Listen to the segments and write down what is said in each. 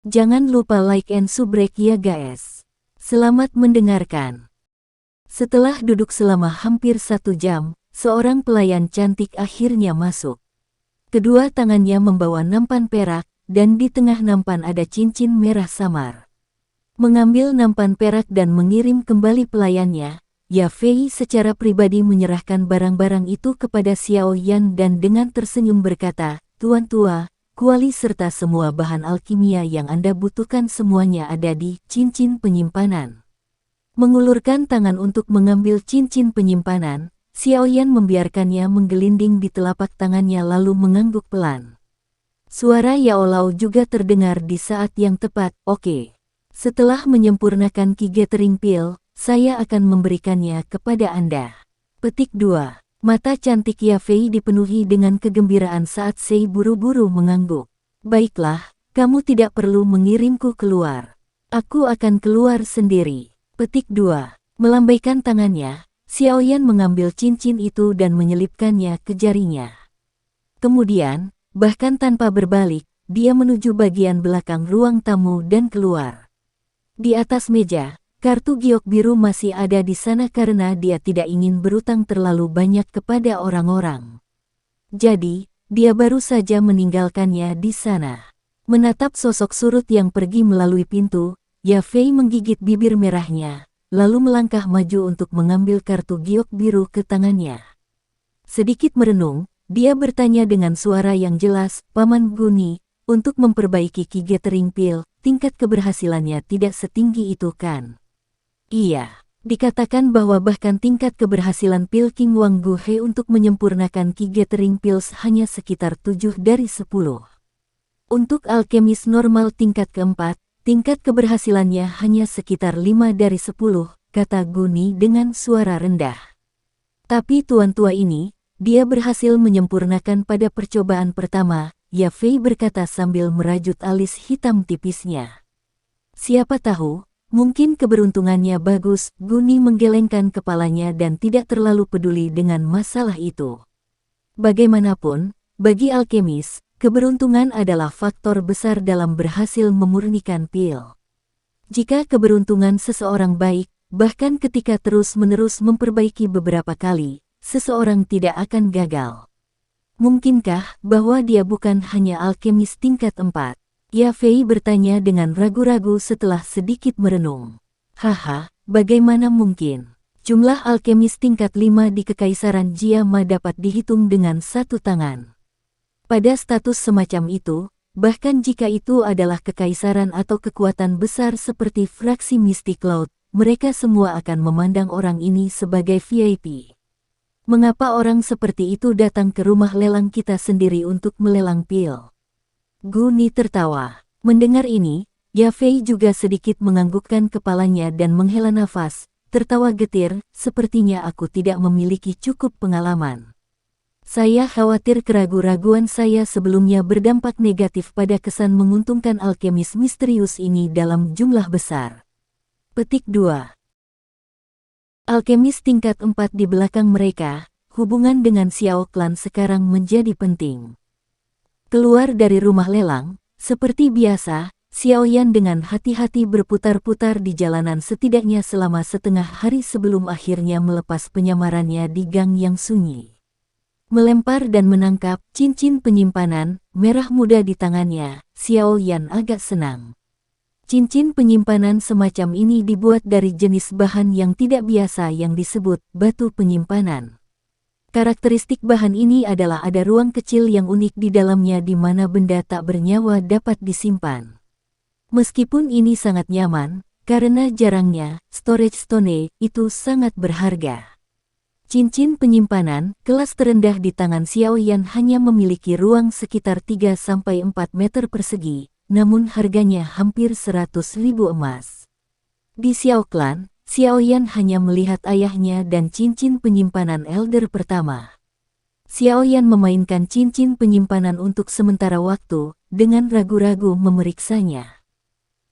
Jangan lupa like and subrek ya guys. Selamat mendengarkan. Setelah duduk selama hampir 1 jam, seorang pelayan cantik akhirnya masuk. Kedua tangannya membawa nampan perak, dan di tengah nampan ada cincin merah samar. Mengambil nampan perak dan mengirim kembali pelayannya, Ya Fei secara pribadi menyerahkan barang-barang itu kepada Xiao Yan dan dengan tersenyum berkata, "Tuan tua, kuali serta semua bahan alkimia yang Anda butuhkan semuanya ada di cincin penyimpanan." Mengulurkan tangan untuk mengambil cincin penyimpanan, Xiao Yan membiarkannya menggelinding di telapak tangannya lalu mengangguk pelan. Suara Yao Lao juga terdengar di saat yang tepat. "Oke. Setelah menyempurnakan Ki Gathering Pill, saya akan memberikannya kepada Anda." Petik 2. Mata cantik Ya Fei dipenuhi dengan kegembiraan saat Sei buru-buru mengangguk. "Baiklah, kamu tidak perlu mengirimku keluar. Aku akan keluar sendiri." Petik 2. Melambaikan tangannya, Xiao Yan mengambil cincin itu dan menyelipkannya ke jarinya. Kemudian, bahkan tanpa berbalik, dia menuju bagian belakang ruang tamu dan keluar. Di atas meja, kartu giok biru masih ada di sana karena dia tidak ingin berutang terlalu banyak kepada orang-orang. Jadi, dia baru saja meninggalkannya di sana. Menatap sosok surut yang pergi melalui pintu, Ya Fei menggigit bibir merahnya, lalu melangkah maju untuk mengambil kartu giok biru ke tangannya. Sedikit merenung, dia bertanya dengan suara yang jelas, "Paman Guni, untuk memperbaiki Ki Gathering Pill, tingkat keberhasilannya tidak setinggi itu kan?" "Iya, dikatakan bahwa bahkan tingkat keberhasilan pil King Wang Guhe untuk menyempurnakan Ki Gathering Pills hanya sekitar 7 dari 10. Untuk alkemis normal tingkat keempat, tingkat keberhasilannya hanya sekitar 5 dari 10, kata Guni dengan suara rendah. "Tapi tuan tua ini, dia berhasil menyempurnakan pada percobaan pertama," Ya Fei berkata sambil merajut alis hitam tipisnya. "Siapa tahu, mungkin keberuntungannya bagus." Guni menggelengkan kepalanya dan tidak terlalu peduli dengan masalah itu. Bagaimanapun, bagi alkemis, keberuntungan adalah faktor besar dalam berhasil memurnikan pil. Jika keberuntungan seseorang baik, bahkan ketika terus-menerus memperbaiki beberapa kali, seseorang tidak akan gagal. Mungkinkah bahwa dia bukan hanya alkemis tingkat 4? Ya Fei bertanya dengan ragu-ragu setelah sedikit merenung. "Haha, bagaimana mungkin? Jumlah alkemis tingkat 5 di Kekaisaran Jiama dapat dihitung dengan satu tangan. Pada status semacam itu, bahkan jika itu adalah kekaisaran atau kekuatan besar seperti fraksi Mystic Cloud, mereka semua akan memandang orang ini sebagai VIP. Mengapa orang seperti itu datang ke rumah lelang kita sendiri untuk melelang pil?" Guni tertawa. Mendengar ini, Ya Fei juga sedikit menganggukkan kepalanya dan menghela nafas, tertawa getir, "Sepertinya aku tidak memiliki cukup pengalaman. Saya khawatir keraguan-raguan saya sebelumnya berdampak negatif pada kesan menguntungkan alkemis misterius ini dalam jumlah besar." Petik 2. Alkemis tingkat 4 di belakang mereka, hubungan dengan Xiao Clan sekarang menjadi penting. Keluar dari rumah lelang, seperti biasa, Xiao Yan dengan hati-hati berputar-putar di jalanan setidaknya selama setengah hari sebelum akhirnya melepas penyamarannya di gang yang sunyi. Melempar dan menangkap cincin penyimpanan merah muda di tangannya, Xiao Yan agak senang. Cincin penyimpanan semacam ini dibuat dari jenis bahan yang tidak biasa yang disebut batu penyimpanan. Karakteristik bahan ini adalah ada ruang kecil yang unik di dalamnya di mana benda tak bernyawa dapat disimpan. Meskipun ini sangat nyaman, karena jarangnya storage stone itu sangat berharga. Cincin penyimpanan kelas terendah di tangan Xiao Yan hanya memiliki ruang sekitar 3-4 meter persegi, namun harganya hampir 100.000 emas. Di Xiao Clan, Xiao Yan hanya melihat ayahnya dan cincin penyimpanan elder pertama. Xiao Yan memainkan cincin penyimpanan untuk sementara waktu, dengan ragu-ragu memeriksanya.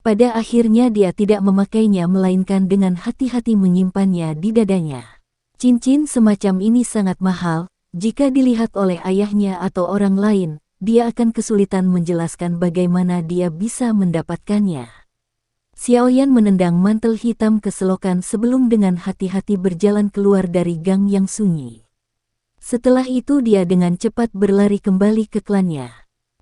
Pada akhirnya dia tidak memakainya melainkan dengan hati-hati menyimpannya di dadanya. Cincin semacam ini sangat mahal, jika dilihat oleh ayahnya atau orang lain, dia akan kesulitan menjelaskan bagaimana dia bisa mendapatkannya. Xiaoyan menendang mantel hitam ke selokan sebelum dengan hati-hati berjalan keluar dari gang yang sunyi. Setelah itu dia dengan cepat berlari kembali ke klannya.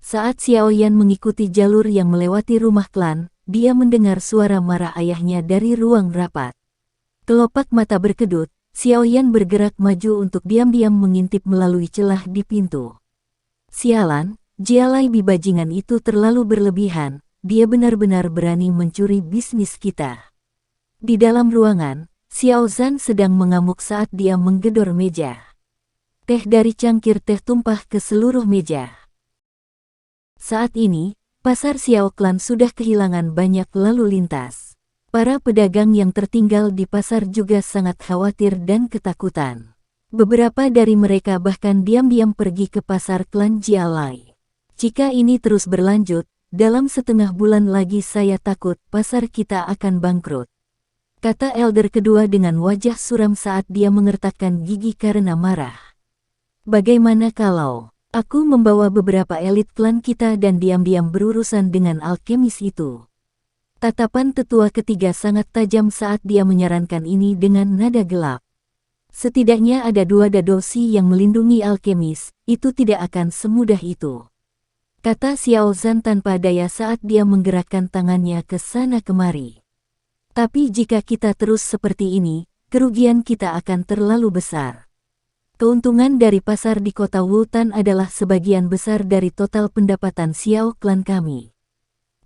Saat Xiaoyan mengikuti jalur yang melewati rumah klan, dia mendengar suara marah ayahnya dari ruang rapat. Kelopak mata berkedut, Xiaoyan bergerak maju untuk diam-diam mengintip melalui celah di pintu. Sialan, Jialai bajingan itu terlalu berlebihan, dia benar-benar berani mencuri bisnis kita. Di dalam ruangan, Xiao Zhan sedang mengamuk saat dia menggedor meja. Teh dari cangkir teh tumpah ke seluruh meja. Saat ini, pasar Xiao Klan sudah kehilangan banyak lalu lintas. Para pedagang yang tertinggal di pasar juga sangat khawatir dan ketakutan. Beberapa dari mereka bahkan diam-diam pergi ke pasar klan Jialai. Jika ini terus berlanjut, dalam setengah bulan lagi saya takut pasar kita akan bangkrut. Kata elder kedua dengan wajah suram saat dia mengertakkan gigi karena marah. Bagaimana kalau aku membawa beberapa elit klan kita dan diam-diam berurusan dengan alkemis itu? Tatapan tetua ketiga sangat tajam saat dia menyarankan ini dengan nada gelap. Setidaknya ada 2 dadosi yang melindungi alkemis, itu tidak akan semudah itu. Kata Xiao Zhan tanpa daya saat dia menggerakkan tangannya ke sana kemari. Tapi jika kita terus seperti ini, kerugian kita akan terlalu besar. Keuntungan dari pasar di kota Wutan adalah sebagian besar dari total pendapatan Xiao Klan kami.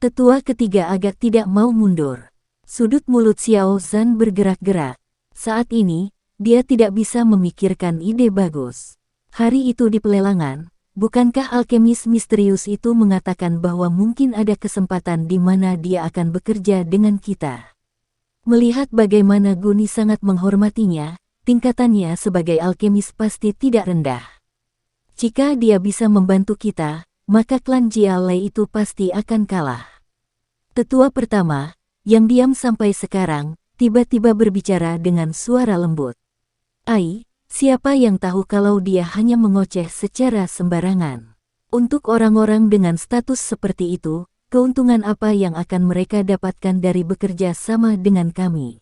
Tetua ketiga agak tidak mau mundur. Sudut mulut Xiao Zhan bergerak-gerak. Saat ini, dia tidak bisa memikirkan ide bagus. Hari itu di pelelangan, bukankah alkemis misterius itu mengatakan bahwa mungkin ada kesempatan di mana dia akan bekerja dengan kita? Melihat bagaimana Guni sangat menghormatinya, tingkatannya sebagai alkemis pasti tidak rendah. Jika dia bisa membantu kita, maka klan Jialai itu pasti akan kalah. Tetua pertama, yang diam sampai sekarang, tiba-tiba berbicara dengan suara lembut. Ai, siapa yang tahu kalau dia hanya mengoceh secara sembarangan? Untuk orang-orang dengan status seperti itu, keuntungan apa yang akan mereka dapatkan dari bekerja sama dengan kami?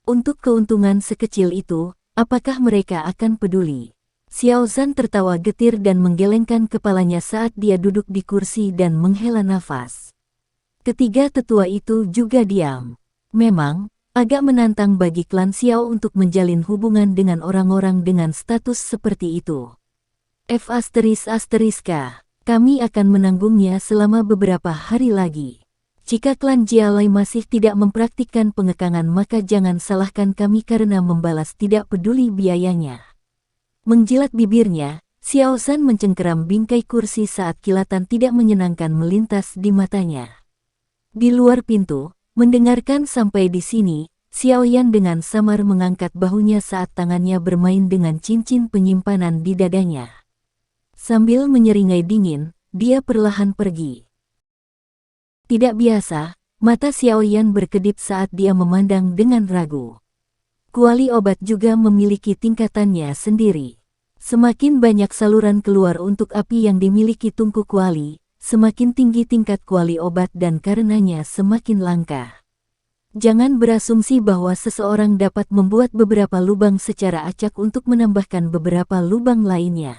Untuk keuntungan sekecil itu, apakah mereka akan peduli? Xiao Zhan tertawa getir dan menggelengkan kepalanya saat dia duduk di kursi dan menghela nafas. Ketiga tetua itu juga diam. Memang, agak menantang bagi klan Xiao untuk menjalin hubungan dengan orang-orang dengan status seperti itu. Kami akan menanggungnya selama beberapa hari lagi. Jika klan Jialai masih tidak mempraktikkan pengekangan maka jangan salahkan kami karena membalas tidak peduli biayanya. Menjilat bibirnya, Xiao Zhan mencengkeram bingkai kursi saat kilatan tidak menyenangkan melintas di matanya. Di luar pintu, mendengarkan sampai di sini, Xiaoyan dengan samar mengangkat bahunya saat tangannya bermain dengan cincin penyimpanan di dadanya. Sambil menyeringai dingin, dia perlahan pergi. Tidak biasa, mata Xiaoyan berkedip saat dia memandang dengan ragu. Kuali obat juga memiliki tingkatannya sendiri. Semakin banyak saluran keluar untuk api yang dimiliki tungku kuali, semakin tinggi tingkat kuali obat dan karenanya semakin langka. Jangan berasumsi bahwa seseorang dapat membuat beberapa lubang secara acak untuk menambahkan beberapa lubang lainnya.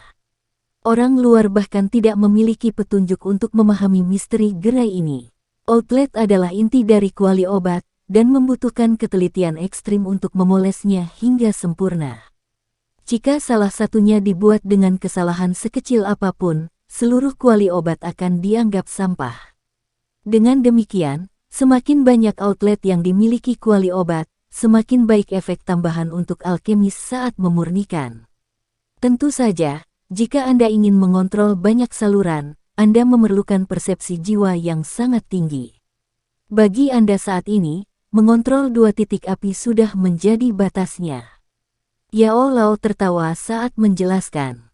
Orang luar bahkan tidak memiliki petunjuk untuk memahami misteri gerai ini. Outlet adalah inti dari kuali obat, dan membutuhkan ketelitian ekstrim untuk memolesnya hingga sempurna. Jika salah satunya dibuat dengan kesalahan sekecil apapun, seluruh kuali obat akan dianggap sampah. Dengan demikian, semakin banyak outlet yang dimiliki kuali obat, semakin baik efek tambahan untuk alkemis saat memurnikan. Tentu saja, jika Anda ingin mengontrol banyak saluran, Anda memerlukan persepsi jiwa yang sangat tinggi. Bagi Anda saat ini, mengontrol 2 titik api sudah menjadi batasnya. Yao Lao tertawa saat menjelaskan.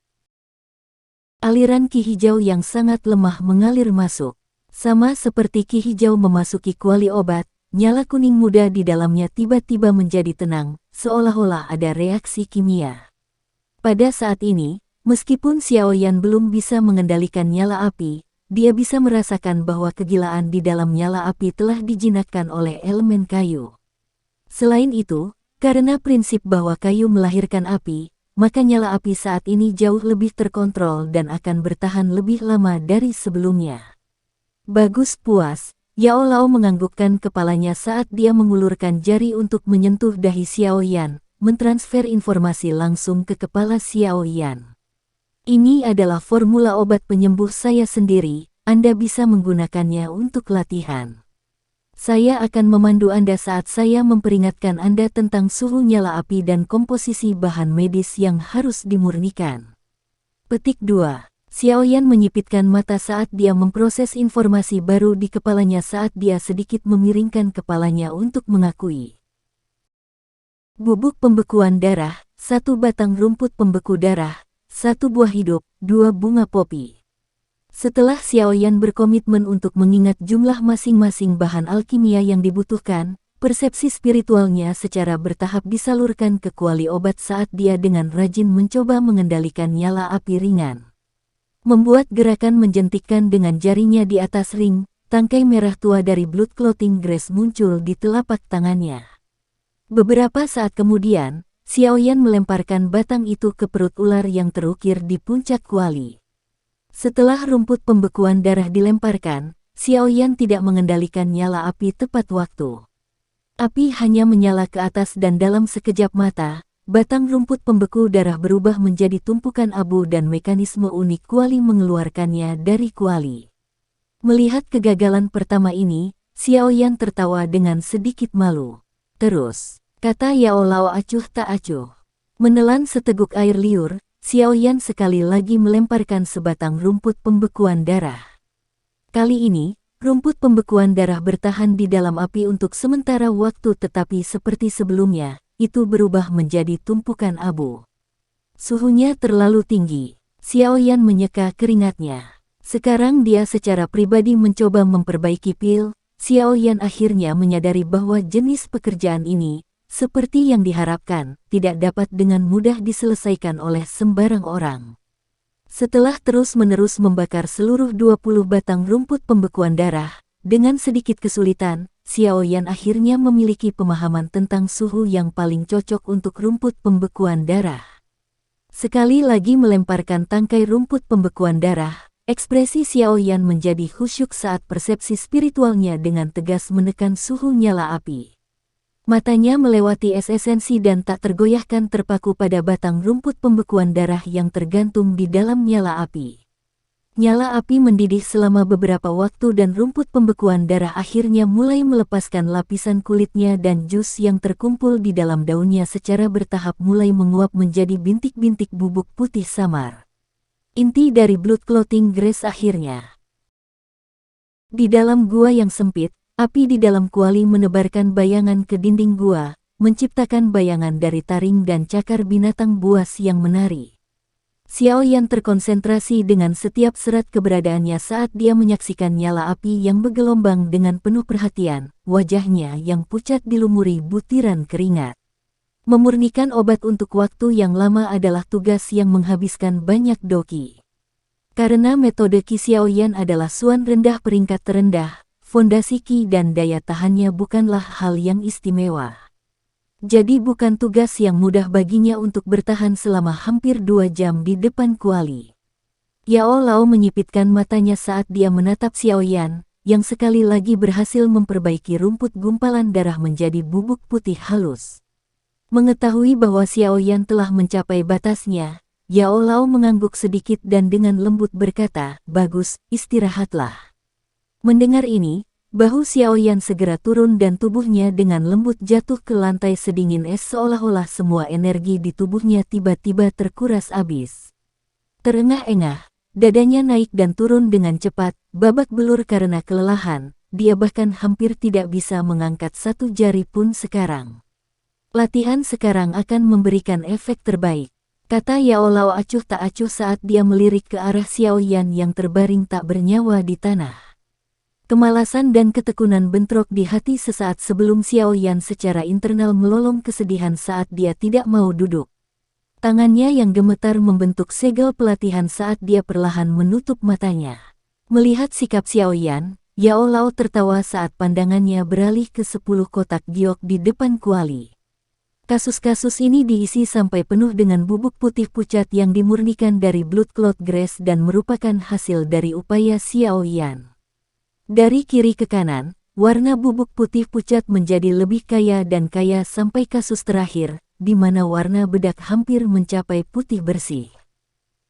Aliran ki hijau yang sangat lemah mengalir masuk. Sama seperti ki hijau memasuki kuali obat, nyala kuning muda di dalamnya tiba-tiba menjadi tenang, seolah-olah ada reaksi kimia. Pada saat ini, Meskipun Xiao Yan belum bisa mengendalikan nyala api, dia bisa merasakan bahwa kegilaan di dalam nyala api telah dijinakkan oleh elemen kayu. Selain itu, karena prinsip bahwa kayu melahirkan api, maka nyala api saat ini jauh lebih terkontrol dan akan bertahan lebih lama dari sebelumnya. Bagus puas, Yao Lao menganggukkan kepalanya saat dia mengulurkan jari untuk menyentuh dahi Xiao Yan, mentransfer informasi langsung ke kepala Xiao Yan. Ini adalah formula obat penyembuh saya sendiri, Anda bisa menggunakannya untuk latihan. Saya akan memandu Anda saat saya memperingatkan Anda tentang suhu nyala api dan komposisi bahan medis yang harus dimurnikan. Petik 2. Xiao Yan menyipitkan mata saat dia memproses informasi baru di kepalanya saat dia sedikit memiringkan kepalanya untuk mengakui. Bubuk pembekuan darah, 1 batang rumput pembeku darah, 1 buah hidup, 2 bunga popi. Setelah Xiao Yan berkomitmen untuk mengingat jumlah masing-masing bahan alkimia yang dibutuhkan, persepsi spiritualnya secara bertahap disalurkan ke kuali obat saat dia dengan rajin mencoba mengendalikan nyala api ringan. Membuat gerakan menjentikkan dengan jarinya di atas ring, tangkai merah tua dari Blood Clothing Grass muncul di telapak tangannya. Beberapa saat kemudian, Xiao Yan melemparkan batang itu ke perut ular yang terukir di puncak kuali. Setelah rumput pembekuan darah dilemparkan, Xiao Yan tidak mengendalikan nyala api tepat waktu. Api hanya menyala ke atas dan dalam sekejap mata, batang rumput pembeku darah berubah menjadi tumpukan abu dan mekanisme unik kuali mengeluarkannya dari kuali. Melihat kegagalan pertama ini, Xiao Yan tertawa dengan sedikit malu. Terus, kata Yao Lao acuh tak acuh. Menelan seteguk air liur, Xiao Yan sekali lagi melemparkan sebatang rumput pembekuan darah. Kali ini, rumput pembekuan darah bertahan di dalam api untuk sementara waktu tetapi seperti sebelumnya, itu berubah menjadi tumpukan abu. Suhunya terlalu tinggi. Xiao Yan menyeka keringatnya. Sekarang dia secara pribadi mencoba memperbaiki pil. Xiao Yan akhirnya menyadari bahwa jenis pekerjaan ini, seperti yang diharapkan, tidak dapat dengan mudah diselesaikan oleh sembarang orang. Setelah terus-menerus membakar seluruh 20 batang rumput pembekuan darah, dengan sedikit kesulitan, Xiao Yan akhirnya memiliki pemahaman tentang suhu yang paling cocok untuk rumput pembekuan darah. Sekali lagi melemparkan tangkai rumput pembekuan darah, ekspresi Xiao Yan menjadi khusyuk saat persepsi spiritualnya dengan tegas menekan suhu nyala api. Matanya melewati esensi dan tak tergoyahkan terpaku pada batang rumput pembekuan darah yang tergantung di dalam nyala api. Nyala api mendidih selama beberapa waktu dan rumput pembekuan darah akhirnya mulai melepaskan lapisan kulitnya dan jus yang terkumpul di dalam daunnya secara bertahap mulai menguap menjadi bintik-bintik bubuk putih samar. Inti dari Blood Clothing Grass akhirnya. Di dalam gua yang sempit, api di dalam kuali menebarkan bayangan ke dinding gua, menciptakan bayangan dari taring dan cakar binatang buas yang menari. Xiao Yan terkonsentrasi dengan setiap serat keberadaannya saat dia menyaksikan nyala api yang bergelombang dengan penuh perhatian, wajahnya yang pucat dilumuri butiran keringat. Memurnikan obat untuk waktu yang lama adalah tugas yang menghabiskan banyak doki. Karena metode Qi Xiao Yan adalah suan rendah peringkat terendah, fondasi Qi dan daya tahannya bukanlah hal yang istimewa. Jadi bukan tugas yang mudah baginya untuk bertahan selama hampir 2 jam di depan kuali. Yao Lao menyipitkan matanya saat dia menatap Xiao Yan, yang sekali lagi berhasil memperbaiki rumput gumpalan darah menjadi bubuk putih halus. Mengetahui bahwa Xiao Yan telah mencapai batasnya, Yao Lao mengangguk sedikit dan dengan lembut berkata, "Bagus, istirahatlah." Mendengar ini, bahu Xiao Yan segera turun dan tubuhnya dengan lembut jatuh ke lantai sedingin es seolah-olah semua energi di tubuhnya tiba-tiba terkuras habis. Terengah-engah, dadanya naik dan turun dengan cepat, babak belur karena kelelahan, dia bahkan hampir tidak bisa mengangkat satu jari pun sekarang. Latihan sekarang akan memberikan efek terbaik, kata Yao Lao acuh tak acuh saat dia melirik ke arah Xiao Yan yang terbaring tak bernyawa di tanah. Kemalasan dan ketekunan bentrok di hati sesaat sebelum Xiao Yan secara internal melolong kesedihan saat dia tidak mau duduk. Tangannya yang gemetar membentuk segel pelatihan saat dia perlahan menutup matanya. Melihat sikap Xiaoyan, Yao Lao tertawa saat pandangannya beralih ke 10 kotak giok di depan kuali. Kasus-kasus ini diisi sampai penuh dengan bubuk putih pucat yang dimurnikan dari blood clot grass dan merupakan hasil dari upaya Xiaoyan. Dari kiri ke kanan, warna bubuk putih pucat menjadi lebih kaya dan kaya sampai kasus terakhir, di mana warna bedak hampir mencapai putih bersih.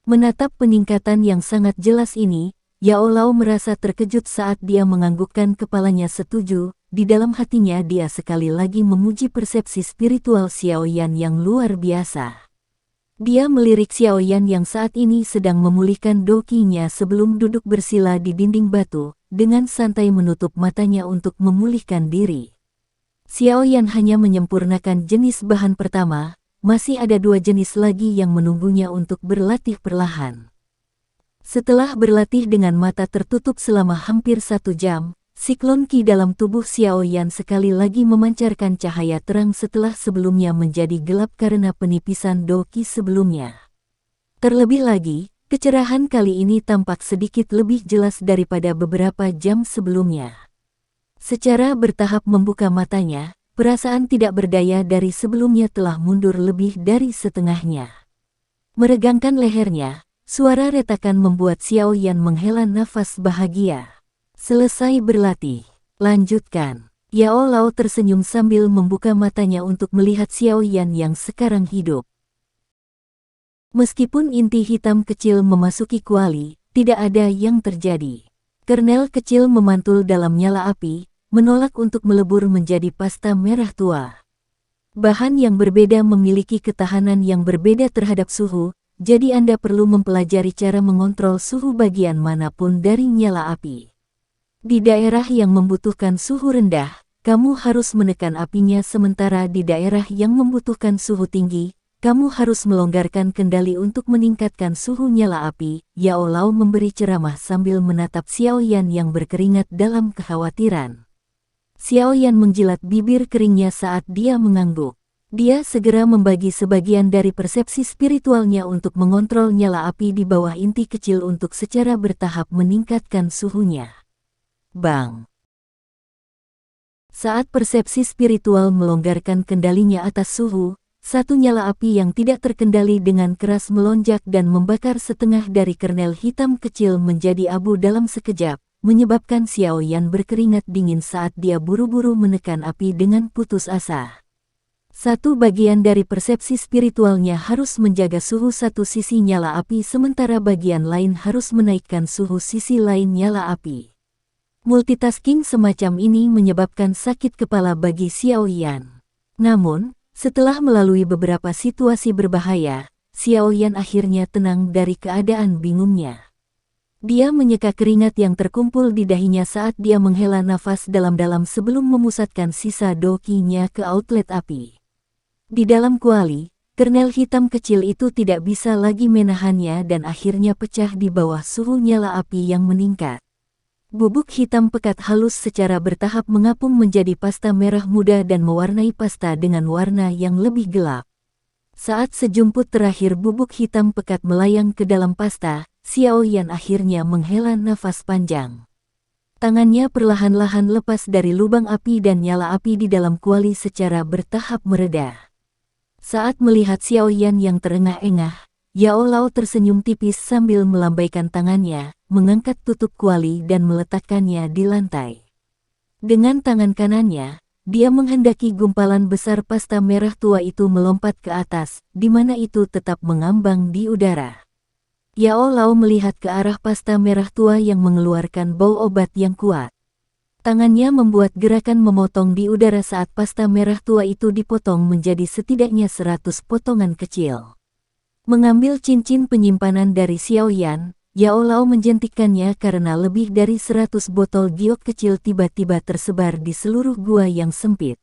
Menatap peningkatan yang sangat jelas ini, Yao Lao merasa terkejut saat dia menganggukkan kepalanya setuju. Di dalam hatinya dia sekali lagi memuji persepsi spiritual Xiaoyan yang luar biasa. Dia melirik Xiaoyan yang saat ini sedang memulihkan dokinya sebelum duduk bersila di dinding batu, dengan santai menutup matanya untuk memulihkan diri. Xiaoyan hanya menyempurnakan jenis bahan pertama, masih ada 2 jenis lagi yang menunggunya untuk berlatih perlahan. Setelah berlatih dengan mata tertutup selama hampir 1 jam, siklon Qi dalam tubuh Xiaoyan sekali lagi memancarkan cahaya terang setelah sebelumnya menjadi gelap karena penipisan doki sebelumnya. Terlebih lagi, kecerahan kali ini tampak sedikit lebih jelas daripada beberapa jam sebelumnya. Secara bertahap membuka matanya, perasaan tidak berdaya dari sebelumnya telah mundur lebih dari setengahnya. Meregangkan lehernya, suara retakan membuat Xiaoyan menghela nafas bahagia. Selesai berlatih, lanjutkan. Yao Lao tersenyum sambil membuka matanya untuk melihat Xiaoyan yang sekarang hidup. Meskipun inti hitam kecil memasuki kuali, tidak ada yang terjadi. Kernel kecil memantul dalam nyala api, menolak untuk melebur menjadi pasta merah tua. Bahan yang berbeda memiliki ketahanan yang berbeda terhadap suhu, jadi Anda perlu mempelajari cara mengontrol suhu bagian manapun dari nyala api. Di daerah yang membutuhkan suhu rendah, kamu harus menekan apinya, sementara di daerah yang membutuhkan suhu tinggi, kamu harus melonggarkan kendali untuk meningkatkan suhu nyala api. Yao Lao memberi ceramah sambil menatap Xiaoyan yang berkeringat dalam kekhawatiran. Xiaoyan menjilat bibir keringnya saat dia mengangguk. Dia segera membagi sebagian dari persepsi spiritualnya untuk mengontrol nyala api di bawah inti kecil untuk secara bertahap meningkatkan suhunya. Bang! Saat persepsi spiritual melonggarkan kendalinya atas suhu, satu nyala api yang tidak terkendali dengan keras melonjak dan membakar setengah dari kernel hitam kecil menjadi abu dalam sekejap, menyebabkan Xiaoyan berkeringat dingin saat dia buru-buru menekan api dengan putus asa. Satu bagian dari persepsi spiritualnya harus menjaga suhu satu sisi nyala api, sementara bagian lain harus menaikkan suhu sisi lain nyala api. Multitasking semacam ini menyebabkan sakit kepala bagi Xiaoyan. Namun, setelah melalui beberapa situasi berbahaya, Xiaoyan akhirnya tenang dari keadaan bingungnya. Dia menyeka keringat yang terkumpul di dahinya saat dia menghela nafas dalam-dalam sebelum memusatkan sisa dokinya ke outlet api. Di dalam kuali, kernel hitam kecil itu tidak bisa lagi menahannya dan akhirnya pecah di bawah suhu nyala api yang meningkat. Bubuk hitam pekat halus secara bertahap mengapung menjadi pasta merah muda dan mewarnai pasta dengan warna yang lebih gelap. Saat sejumput terakhir bubuk hitam pekat melayang ke dalam pasta, Xiaoyan akhirnya menghela nafas panjang. Tangannya perlahan-lahan lepas dari lubang api dan nyala api di dalam kuali secara bertahap mereda. Saat melihat Xiaoyan yang terengah-engah, Yao Lao tersenyum tipis sambil melambaikan tangannya, mengangkat tutup kuali dan meletakkannya di lantai. Dengan tangan kanannya, dia menghendaki gumpalan besar pasta merah tua itu melompat ke atas, di mana itu tetap mengambang di udara. Yao Lao melihat ke arah pasta merah tua yang mengeluarkan bau obat yang kuat. Tangannya membuat gerakan memotong di udara saat pasta merah tua itu dipotong menjadi setidaknya 100 potongan kecil. Mengambil cincin penyimpanan dari Xiaoyan, Yao Lao menjentikkannya karena lebih dari 100 botol giok kecil tiba-tiba tersebar di seluruh gua yang sempit.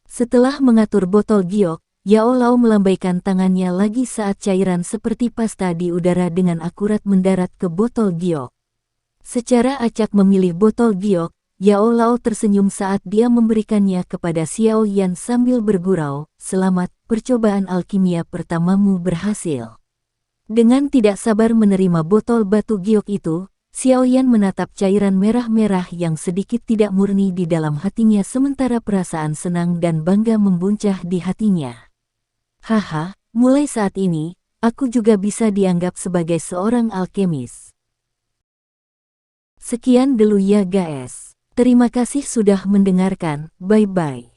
Setelah mengatur botol giok, Yao Lao melambaikan tangannya lagi saat cairan seperti pasta di udara dengan akurat mendarat ke botol giok. Secara acak memilih botol giok, Yao Lao tersenyum saat dia memberikannya kepada Xiaoyan sambil bergurau, "Selamat, percobaan alkimia pertamamu berhasil. Dengan tidak sabar menerima botol batu giok itu, Xiaoyan menatap cairan merah-merah yang sedikit tidak murni di dalam hatinya sementara perasaan senang dan bangga membuncah di hatinya. Haha, mulai saat ini, aku juga bisa dianggap sebagai seorang alkemis. Sekian dulu ya guys. Terima kasih sudah mendengarkan, bye-bye.